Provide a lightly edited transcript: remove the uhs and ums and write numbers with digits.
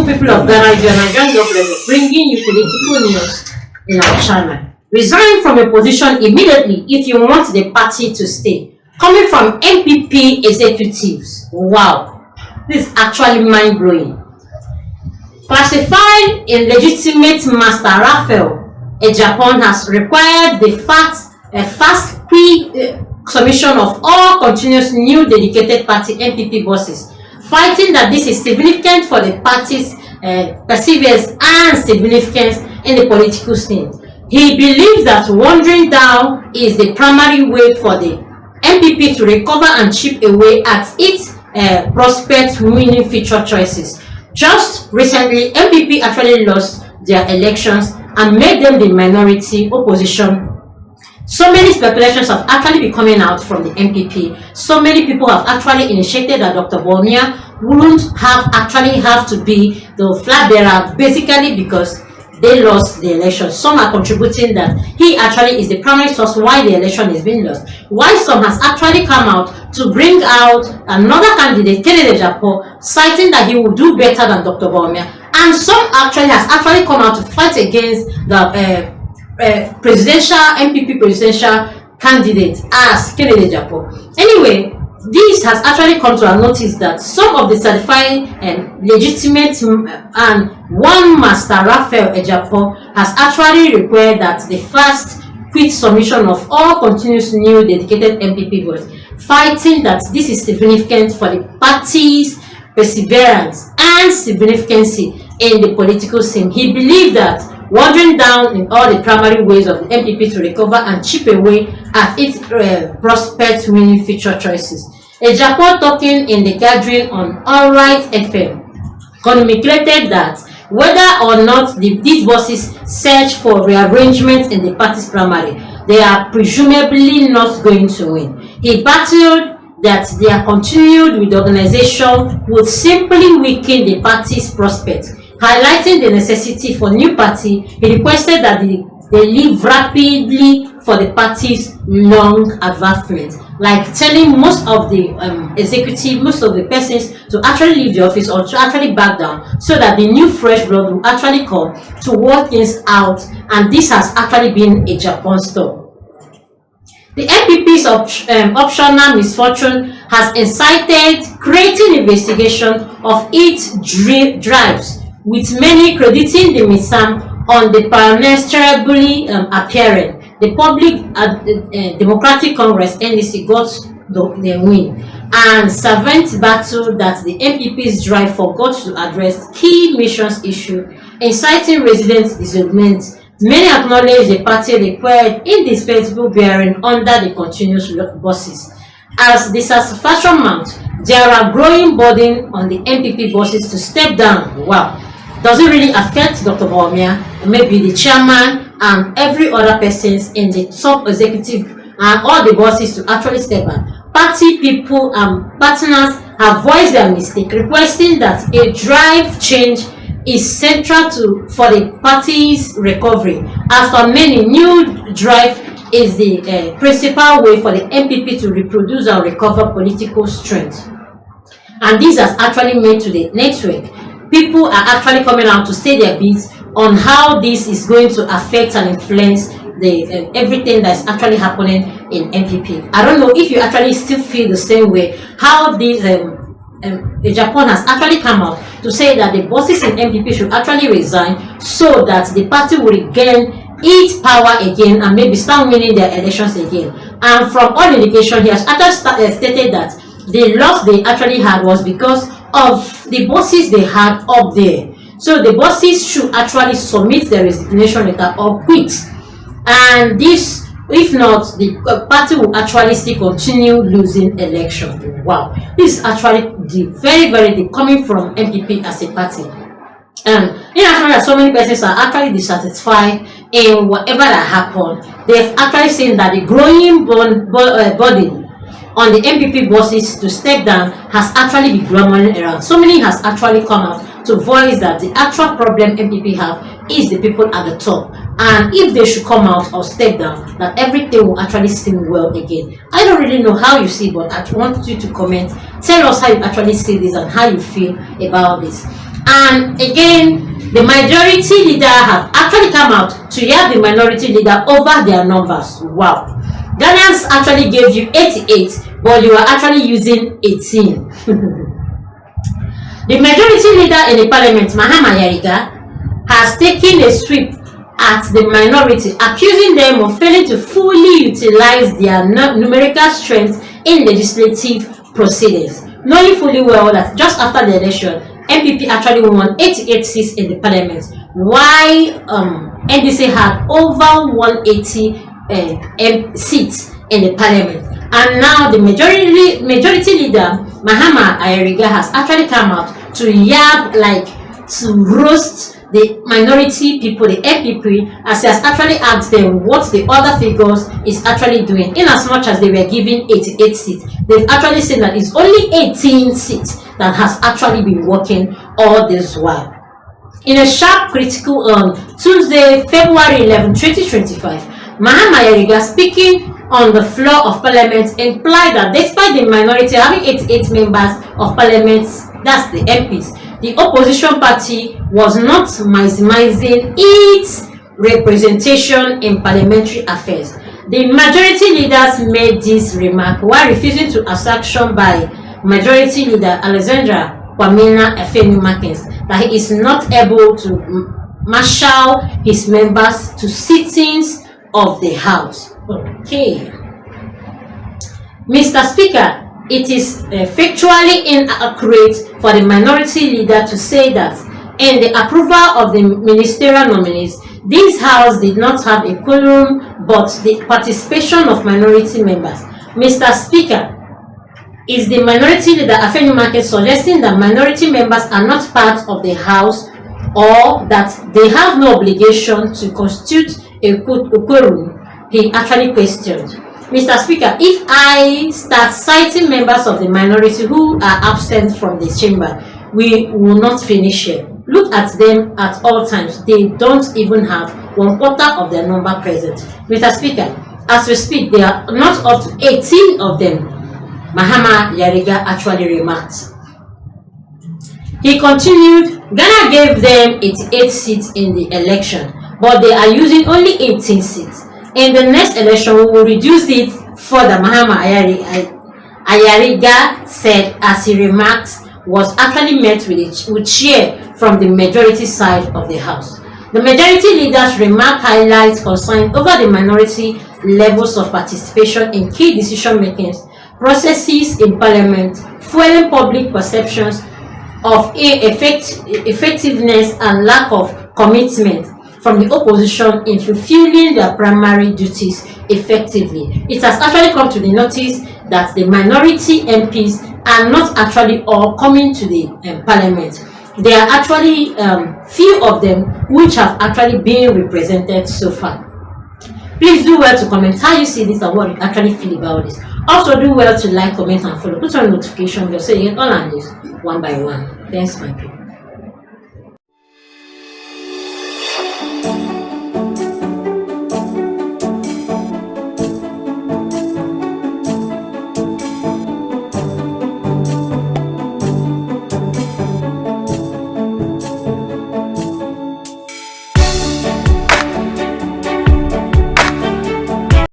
people of Ghana, if you are Nigerian government, bringing you political news in our channel. Resign from your position immediately if you want the party to stay. Coming from NPP executives. Wow, this is actually mind-blowing. Classified illegitimate master Raphael, a Japan has required the fast submission of all continuous new dedicated party NPP bosses, fighting that this is significant for the party's perseverance and significance in the political scene. He believes that wandering down is the primary way for the NPP to recover and chip away at its prospect winning future choices. Just recently, NPP actually lost their elections and made them the minority opposition. So many speculations have actually been coming out from the NPP. So many people have actually initiated that Dr. Bawumia wouldn't have to be the flag bearer, basically because they lost the election. Some are contributing that he actually is the primary source why the election is being lost. Why some has actually come out to bring out another candidate, Kennedy Japo, citing that he will do better than Dr. Bawumia. And some actually has actually come out to fight against the NPP presidential candidate as Kennedy Japo. Anyway, this has actually come to our notice that some of the certified legitimate and one master Raphael Ejapo has actually required that the first quick submission of all continuous new dedicated NPP votes, fighting that this is significant for the party's perseverance and significance in the political scene. He believed that wandering down in all the primary ways of the NPP to recover and chip away at its prospect winning future choices. Ejapo, talking in the gathering on Alright FM, communicated that whether or not these bosses search for rearrangement in the party's primary, they are presumably not going to win. He battled that their continued with the organization would simply weaken the party's prospects. Highlighting the necessity for new party, he requested that they leave rapidly for the party's long advancement, like telling most of the executive, most of the persons to actually leave the office or to actually back down, so that the new fresh blood will actually come to work things out. And this has actually been a Japan stop. The NPP's optional misfortune has incited creating investigation of its drives, with many crediting the misam on the parliamentary appearance. The Public Democratic Congress (NDC) got the win, and servant battle that the NPP's drive forgot to address key missions issue, inciting resident disagreement. Many acknowledge the party required indispensable bearing under the continuous bosses. As dissatisfaction mounts, there are growing burden on the NPP bosses to step down. Wow. Does it really affect Dr. Bawumia, maybe the chairman and every other persons in the top executive and all the bosses to actually step down? Party people and partners have voiced their mistake, requesting that a drive change is central for the party's recovery. As for many, new drive is the principal way for the NPP to reproduce and recover political strength. And this has actually made to the network. People are actually coming out to say their bits on how this is going to affect and influence the everything that's actually happening in NPP. I don't know if you actually still feel the same way. How this Japan has actually come out to say that the bosses in NPP should actually resign so that the party will regain its power again and maybe start winning their elections again. And from all indication, he has actually stated that the loss they actually had was because of the bosses they had up there. So the bosses should actually submit their resignation letter or quit. And this, if not, the party will actually still continue losing election. Wow, this is actually the coming from NPP as a party. And in actually that so many persons are actually dissatisfied in whatever that happened. They've actually seen that the growing burden on the NPP bosses to step down has actually been growing around. So many has actually come out to voice that the actual problem NPP have is the people at the top. And if they should come out or step down, that everything will actually seem well again. I don't really know how you see, but I want you to comment. Tell us how you actually see this and how you feel about this. And again, the majority leader have actually come out to hear the minority leader over their numbers. Wow. Ghanaians actually gave you 88, but you are actually using 18. The majority leader in the parliament, Mahama, has taken a sweep at the minority, accusing them of failing to fully utilize their numerical strength in legislative proceedings, knowing fully well that just after the election, NPP actually won 88 seats in the parliament, while NDC had over 180 seats in the parliament. And now the majority leader, Mahama, has actually come out to yab, like to roast the minority people, the NPP, as he has actually asked them what the other figures is actually doing. In as much as they were given 88 seats, they've actually said that it's only 18 seats that has actually been working all this while. In a sharp critical on Tuesday, February 11, 2025, Mahama, speaking on the floor of parliament, implied that despite the minority having 88 members of parliament, that's the MPs, the opposition party was not maximizing its representation in parliamentary affairs. The majority leaders made this remark while refusing to accept action by majority leader Alexandra Kwamina Efeni-Makins that he is not able to marshal his members to sittings of the House. Okay. Mr. Speaker, it is factually inaccurate for the minority leader to say that in the approval of the ministerial nominees, this House did not have a quorum but the participation of minority members. Mr. Speaker, is the minority leader Efeni-Makins suggesting that minority members are not part of the House or that they have no obligation to constitute a quorum? He actually questioned. Mr. Speaker, if I start citing members of the minority who are absent from the chamber, we will not finish here. Look at them at all times. They don't even have 1/4 of their number present. Mr. Speaker, as we speak, there are not up to 18 of them, Mahama actually remarked. He continued, Ghana gave them 88 seats in the election, but they are using only 18 seats. In the next election, we will reduce it further, Mahama said, as he remarks was actually met with cheer from the majority side of the House. The majority leader's remark highlights concern over the minority levels of participation in key decision-making processes in Parliament, fueling public perceptions of effectiveness and lack of commitment from the opposition in fulfilling their primary duties effectively. It has actually come to the notice that the minority MPs are not actually all coming to the Parliament. There are actually few of them which have actually been represented so far. Please do well to comment how you see this and what you actually feel about this. Also do well to like, comment and follow. Put on notification bell so you get all our news one by one. Thanks my people.